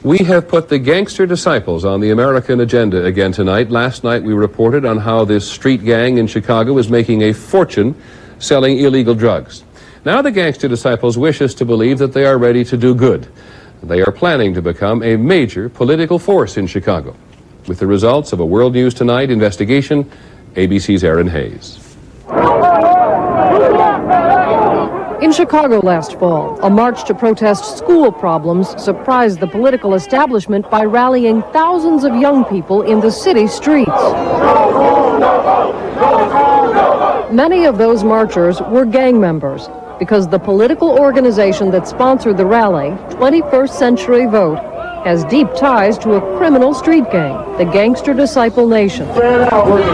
We have put the Gangster Disciples on the American agenda again tonight. Last night we reported on how this street gang in Chicago is making a fortune selling illegal drugs. Now the Gangster Disciples wish us to believe that they are ready to do good. They are planning to become a major political force in Chicago. With the results of a World News Tonight investigation, ABC's Aaron Hayes. In Chicago last fall, a march to protest school problems surprised the political establishment by rallying thousands of young people in the city streets. Many of those marchers were gang members because the political organization that sponsored the rally, 21st Century Vote, has deep ties to a criminal street gang, the Gangster Disciple Nation. The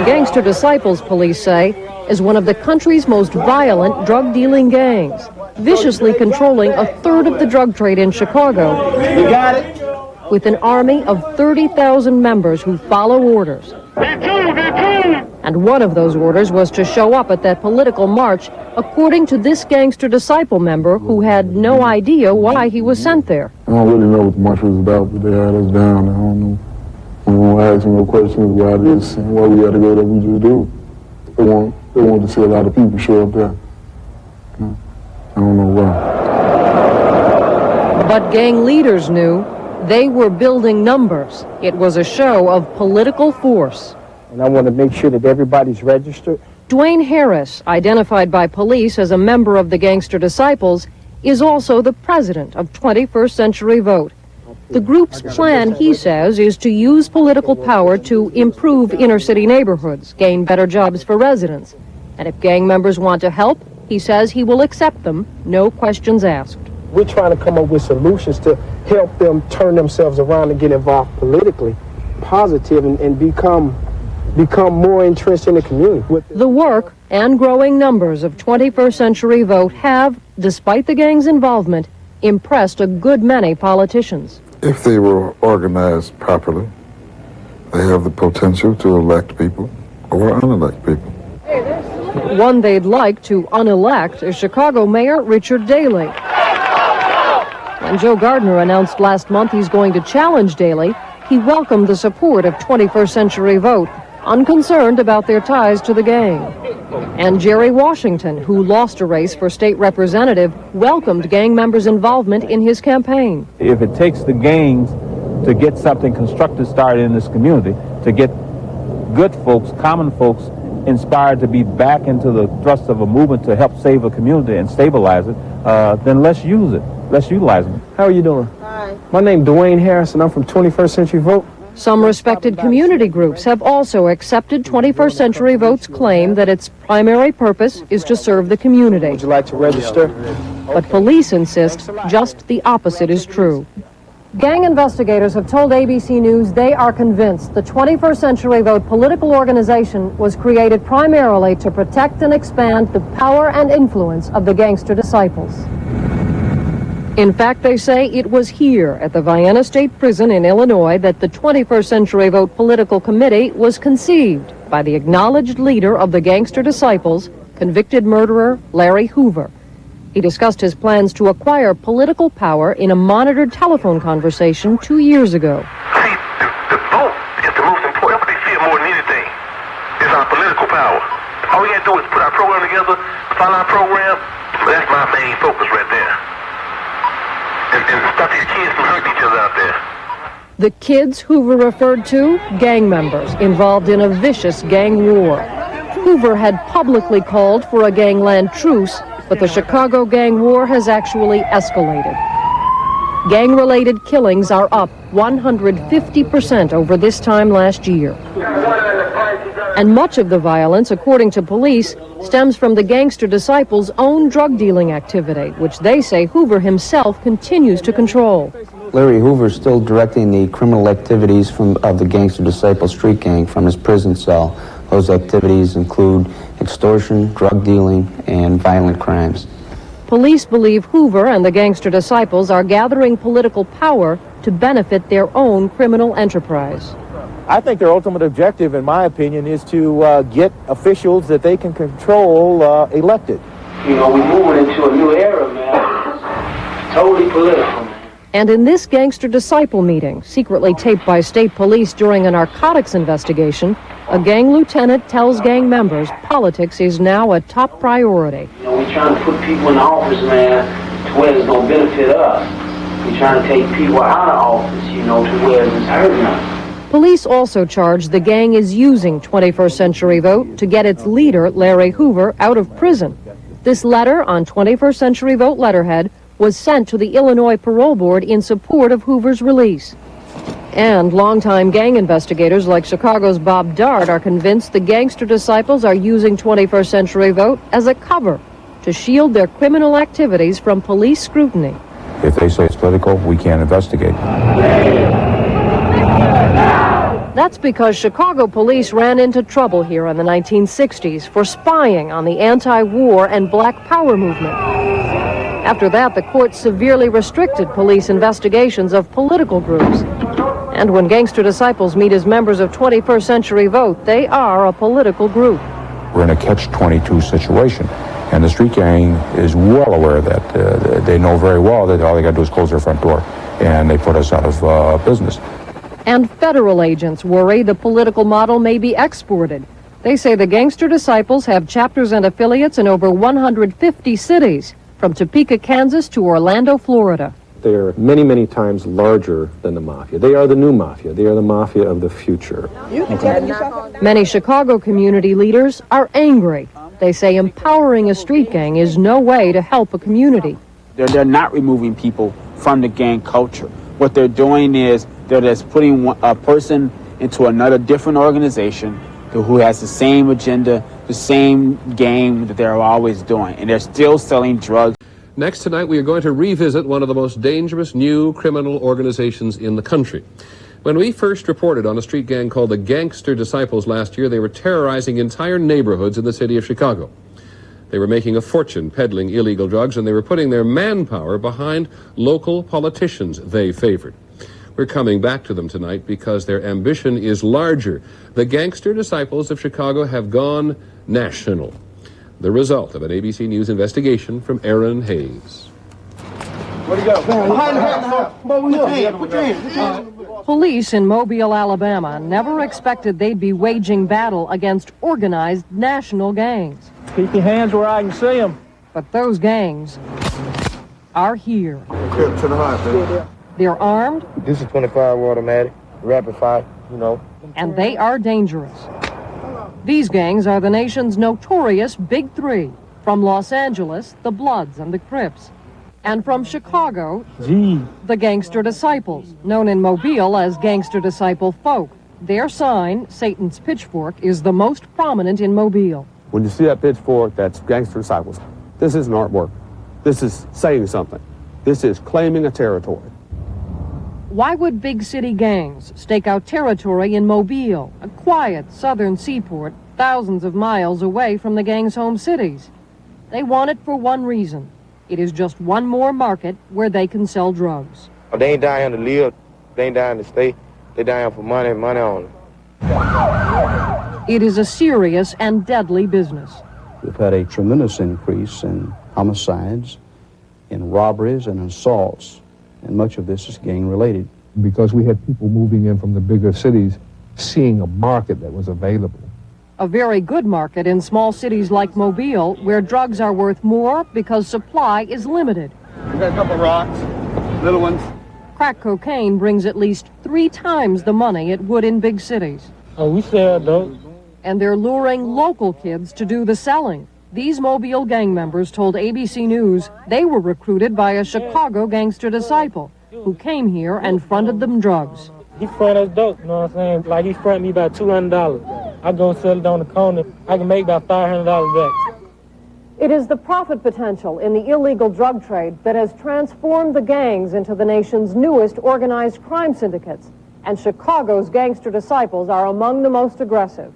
Gangster Disciples, police say, is one of the country's most violent drug-dealing gangs, viciously controlling a third of the drug trade in Chicago, with an army of 30,000 members who follow orders. And one of those orders was to show up at that political march, according to this Gangster Disciple member who had no idea why he was sent there. I don't really know what the march was about, but they had us down. I don't know. We won't ask no questions why this and why we had to go there. We just do. They wanted to see a lot of people show up there. I don't know why. But gang leaders knew they were building numbers. It was a show of political force. And I want to make sure that everybody's registered. Dwayne Harris, identified by police as a member of the Gangster Disciples, is also the president of 21st Century Vote. The group's plan, he says, is to use political power to improve inner-city neighborhoods, gain better jobs for residents. And if gang members want to help, he says he will accept them, no questions asked. We're trying to come up with solutions to help them turn themselves around and get involved politically, positive, and become more entrenched in the community. The work and growing numbers of 21st Century Vote have, despite the gang's involvement, impressed a good many politicians. If they were organized properly, they have the potential to elect people or unelect people. One they'd like to unelect is Chicago Mayor Richard Daley. When Joe Gardner announced last month he's going to challenge Daley, he welcomed the support of 21st Century Vote, unconcerned about their ties to the gang. And Jerry Washington, who lost a race for state representative, welcomed gang members' involvement in his campaign. If it takes the gangs to get something constructive started in this community, to get good folks, common folks, inspired to be back into the thrust of a movement to help save a community and stabilize it, then let's use it. Let's utilize it. How are you doing? Hi. My name's Dwayne Harris, and I'm from 21st Century Vote. Some respected community groups have also accepted 21st Century Vote's claim that its primary purpose is to serve the community. Would you like to register? But police insist just the opposite is true. Gang investigators have told ABC News they are convinced the 21st Century Vote political organization was created primarily to protect and expand the power and influence of the Gangster Disciples. In fact, they say it was here at the Vienna State Prison in Illinois that the 21st Century Vote Political Committee was conceived by the acknowledged leader of the Gangster Disciples, convicted murderer Larry Hoover. He discussed his plans to acquire political power in a monitored telephone conversation 2 years ago. See, the vote is the most important. What they fear more than anything is our political power. All we got to do is put our program together, follow our program. That's my main focus right there. And stop these kids from hurting each other out there. The kids Hoover referred to, gang members involved in a vicious gang war. Hoover had publicly called for a gangland truce, but the Chicago gang war has actually escalated. Gang-related killings are up 150% over this time last year. And much of the violence, according to police, stems from the Gangster Disciples' own drug-dealing activity, which they say Hoover himself continues to control. Larry Hoover is still directing the criminal activities of the Gangster Disciples street gang from his prison cell. Those activities include extortion, drug dealing, and violent crimes. Police believe Hoover and the Gangster Disciples are gathering political power to benefit their own criminal enterprise. I think their ultimate objective, in my opinion, is to get officials that they can control elected. You know, we're moving into a new era, man. Totally political, man. And in this Gangster Disciple meeting, secretly taped by state police during a narcotics investigation, a gang lieutenant tells gang members politics is now a top priority. We're trying to put people in office, man, to where it's going to benefit us. We're trying to take people out of office, to where it's hurting us. Police also charge the gang is using 21st Century Vote to get its leader, Larry Hoover, out of prison. This letter on 21st Century Vote letterhead was sent to the Illinois Parole Board in support of Hoover's release. And longtime gang investigators like Chicago's Bob Dart are convinced the Gangster Disciples are using 21st Century Vote as a cover to shield their criminal activities from police scrutiny. If they say it's political, we can't investigate. That's because Chicago police ran into trouble here in the 1960s for spying on the anti-war and Black Power movement. After that, the court severely restricted police investigations of political groups. And when Gangster Disciples meet as members of 21st Century Vote, they are a political group. We're in a catch-22 situation, and the street gang is well aware of that. They know very well that all they got to do is close their front door, and they put us out of business. And federal agents worry the political model may be exported. They say the Gangster Disciples have chapters and affiliates in over 150 cities, from Topeka, Kansas to Orlando, Florida. They're many, many times larger than the mafia. They are the new mafia. They are the mafia of the future. Many Chicago community leaders are angry. They say empowering a street gang is no way to help a community. They're not removing people from the gang culture. What they're doing is they're just putting a person into another different organization who has the same agenda, the same game that they're always doing, and they're still selling drugs. Next tonight, we are going to revisit one of the most dangerous new criminal organizations in the country. When we first reported on a street gang called the Gangster Disciples last year, they were terrorizing entire neighborhoods in the city of Chicago. They were making a fortune peddling illegal drugs, and they were putting their manpower behind local politicians they favored. We're coming back to them tonight because their ambition is larger. The Gangster Disciples of Chicago have gone national. The result of an ABC News investigation from Aaron Hayes. Police in Mobile, Alabama never expected they'd be waging battle against organized national gangs. Keep your hands where I can see them. But those gangs are here. To the heart, man. They're armed. This is 25 automatic, rapid fire, And they are dangerous. These gangs are the nation's notorious Big Three. From Los Angeles, the Bloods and the Crips. And from Chicago, the Gangster Disciples, known in Mobile as Gangster Disciple Folk. Their sign, Satan's Pitchfork, is the most prominent in Mobile. When you see that pitchfork, that's Gangster Disciples. This isn't artwork. This is saying something. This is claiming a territory. Why would big city gangs stake out territory in Mobile, a quiet southern seaport thousands of miles away from the gang's home cities? They want it for one reason. It is just one more market where they can sell drugs. They ain't down here to live. They ain't down to stay. They down here for money and money only. It is a serious and deadly business. We've had a tremendous increase in homicides, in robberies, and assaults. And much of this is gang-related. Because we had people moving in from the bigger cities, seeing a market that was available. A very good market in small cities like Mobile, where drugs are worth more because supply is limited. We got a couple rocks, little ones. Crack cocaine brings at least 3 times the money it would in big cities. Oh, we sell dope. And they're luring local kids to do the selling. These Mobile gang members told ABC News they were recruited by a Chicago gangster disciple who came here and fronted them drugs. He front us dope, you know what I'm saying? Like he front me about $200. I go and sell it on the corner. I can make about $500 back. It is the profit potential in the illegal drug trade that has transformed the gangs into the nation's newest organized crime syndicates. And Chicago's gangster disciples are among the most aggressive.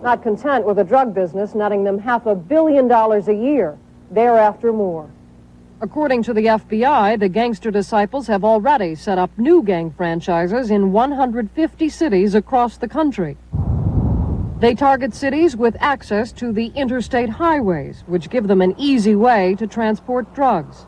Not content with the drug business netting them $500 million a year, they're after more. According to the FBI, the Gangster Disciples have already set up new gang franchises in 150 cities across the country. They target cities with access to the interstate highways, which give them an easy way to transport drugs.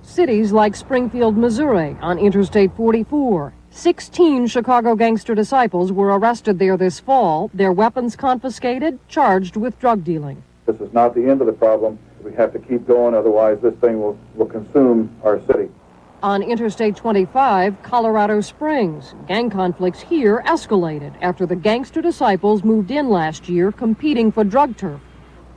Cities like Springfield, Missouri, on Interstate 44. 16 Chicago Gangster Disciples were arrested there this fall, their weapons confiscated, charged with drug dealing. This is not the end of the problem. We have to keep going, otherwise this thing will consume our city. On Interstate 25, Colorado Springs, gang conflicts here escalated after the Gangster Disciples moved in last year competing for drug turf.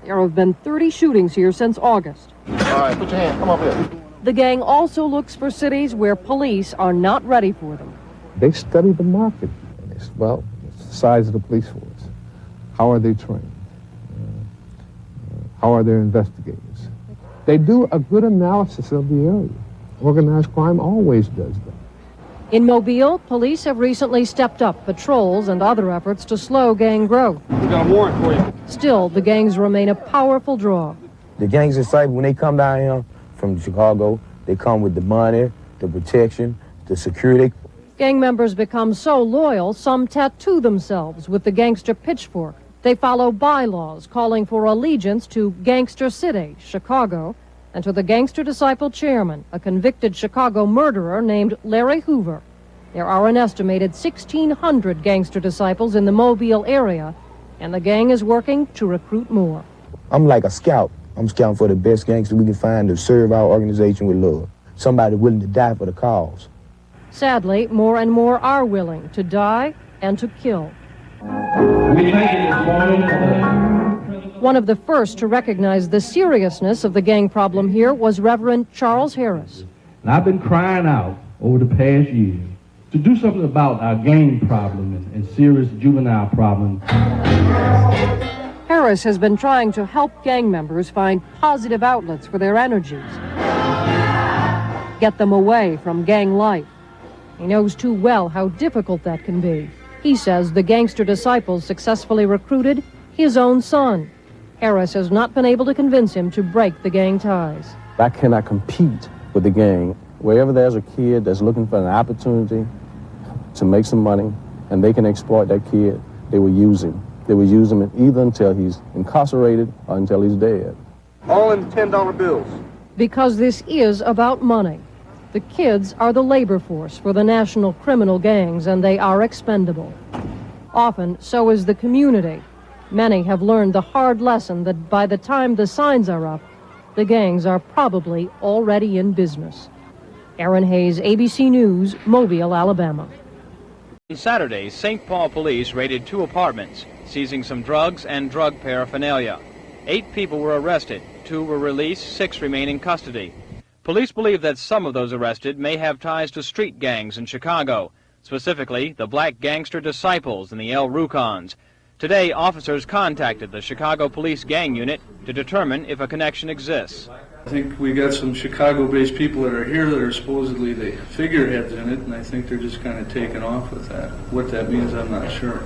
There have been 30 shootings here since August. All right, put your hand, come up here. The gang also looks for cities where police are not ready for them. They study the market. Well, it's the size of the police force. How are they trained? How are their investigators? They do a good analysis of the area. Organized crime always does that. In Mobile, police have recently stepped up patrols and other efforts to slow gang growth. We got a warrant for you. Still, the gangs remain a powerful draw. The Gangster Disciples, when they come down here from Chicago, they come with the money, the protection, the security. Gang members become so loyal, some tattoo themselves with the gangster pitchfork. They follow bylaws calling for allegiance to Gangster City, Chicago, and to the Gangster Disciple chairman, a convicted Chicago murderer named Larry Hoover. There are an estimated 1,600 Gangster Disciples in the Mobile area, and the gang is working to recruit more. I'm like a scout. I'm scouting for the best gangsters we can find to serve our organization with love. Somebody willing to die for the cause. Sadly, more and more are willing to die and to kill. One of the first to recognize the seriousness of the gang problem here was Reverend Charles Harris. And I've been crying out over the past year to do something about our gang problem and serious juvenile problem. Harris has been trying to help gang members find positive outlets for their energies, get them away from gang life. He knows too well how difficult that can be. He says the Gangster Disciples successfully recruited his own son. Harris has not been able to convince him to break the gang ties. I cannot compete with the gang. Wherever there's a kid that's looking for an opportunity to make some money and they can exploit that kid, they will use him. They will use him either until he's incarcerated or until he's dead. All in $10 bills. Because this is about money. The kids are the labor force for the national criminal gangs, and they are expendable. Often, so is the community. Many have learned the hard lesson that by the time the signs are up, the gangs are probably already in business. Aaron Hayes, ABC News, Mobile, Alabama. On Saturday, St. Paul police raided 2 apartments, seizing some drugs and drug paraphernalia. 8 people were arrested, 2 were released, 6 remain in custody. Police believe that some of those arrested may have ties to street gangs in Chicago, specifically the Black Gangster Disciples and the El Rucons. Today, officers contacted the Chicago Police Gang Unit to determine if a connection exists. I think we got some Chicago-based people that are here that are supposedly the figureheads in it, and I think they're just kind of taking off with that. What that means, I'm not sure.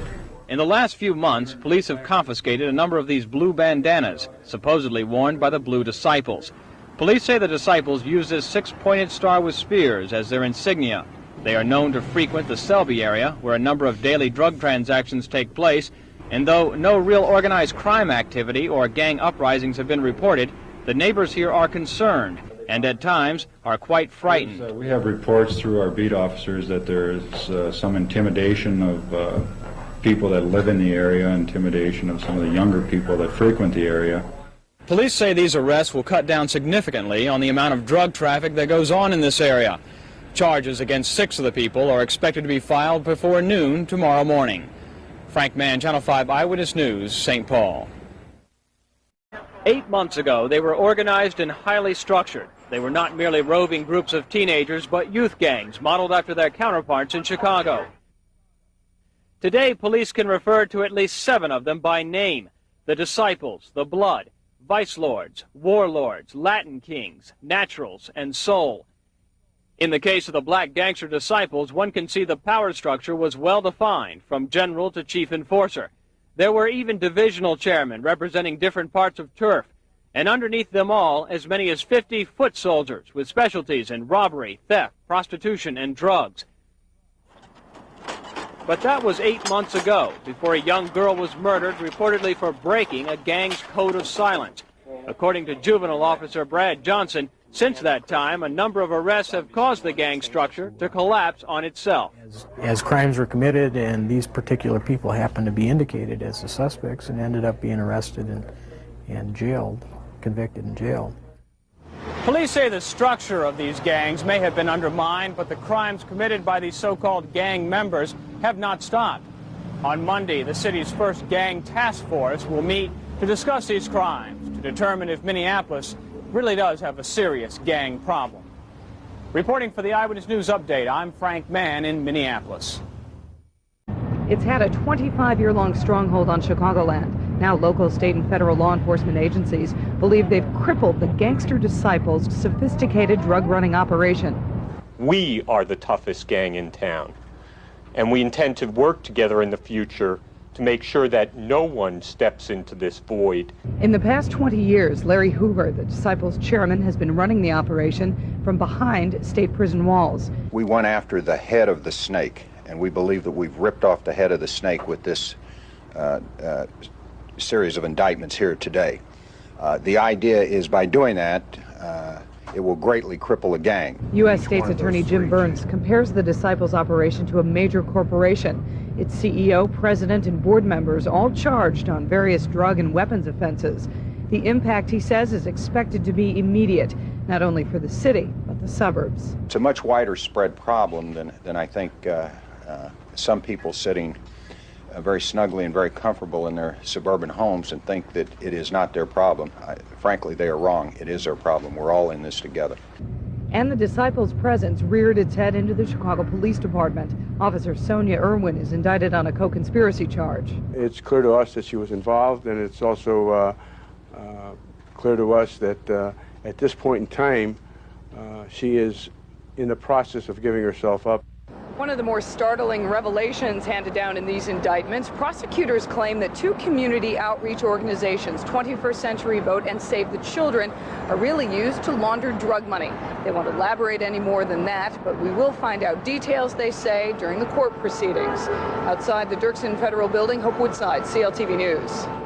In the last few months, police have confiscated a number of these blue bandanas, supposedly worn by the Blue Disciples. Police say the Disciples use this 6-pointed star with spears as their insignia. They are known to frequent the Selby area, where a number of daily drug transactions take place, and though no real organized crime activity or gang uprisings have been reported, the neighbors here are concerned and at times are quite frightened. We have reports through our beat officers that there is some intimidation of people that live in the area, intimidation of some of the younger people that frequent the area. Police say these arrests will cut down significantly on the amount of drug traffic that goes on in this area. Charges against 6 of the people are expected to be filed before noon tomorrow morning. Frank Mann, Channel 5 Eyewitness News, St. Paul. 8 months ago, they were organized and highly structured. They were not merely roving groups of teenagers, but youth gangs modeled after their counterparts in Chicago. Today, police can refer to at least 7 of them by name: the Disciples, the Blood, Vice Lords, Warlords, Latin Kings, Naturals, and Soul. In the case of the Black Gangster Disciples, one can see the power structure was well defined, from general to chief enforcer. There were even divisional chairmen representing different parts of turf, and underneath them all, as many as 50 foot soldiers with specialties in robbery, theft, prostitution, and drugs. But that was 8 months ago, before a young girl was murdered, reportedly for breaking a gang's code of silence. According to juvenile officer Brad Johnson, Since that time, a number of arrests have caused the gang structure to collapse on itself. As crimes were committed and these particular people happened to be indicated as the suspects and ended up being arrested and jailed, convicted and jailed. Police say the structure of these gangs may have been undermined, but the crimes committed by these so-called gang members have not stopped. On Monday, the city's first gang task force will meet to discuss these crimes, to determine if Minneapolis really does have a serious gang problem. Reporting for the Eyewitness News Update, I'm Frank Mann in Minneapolis. It's had a 25-year-long stronghold on Chicagoland. Now local, state, and federal law enforcement agencies believe they've crippled the Gangster Disciples' sophisticated drug-running operation. We are the toughest gang in town, and we intend to work together in the future to make sure that no one steps into this void. In the past 20 years, Larry Hoover, the Disciples chairman, has been running the operation from behind state prison walls. We went after the head of the snake, and we believe that we've ripped off the head of the snake with this series of indictments here today. The idea is by doing that, it will greatly cripple a gang. U.S. State's Attorney Jim Burns compares the Disciples operation to a major corporation. Its CEO, president, and board members all charged on various drug and weapons offenses. The impact, he says, is expected to be immediate, not only for the city, but the suburbs. It's a much wider spread problem than I think some people sitting very snugly and very comfortable in their suburban homes and think that it is not their problem. Frankly, they are wrong. It is their problem. We're all in this together. And the Disciples' presence reared its head into the Chicago Police Department. Officer Sonia Irwin is indicted on a co-conspiracy charge. It's clear to us that she was involved, and it's also clear to us that at this point in time, she is in the process of giving herself up. One of the more startling revelations handed down in these indictments, prosecutors claim that two community outreach organizations, 21st Century Vote and Save the Children, are really used to launder drug money. They won't elaborate any more than that, but we will find out details, they say, during the court proceedings. Outside the Dirksen Federal Building, Hope Woodside, CLTV News.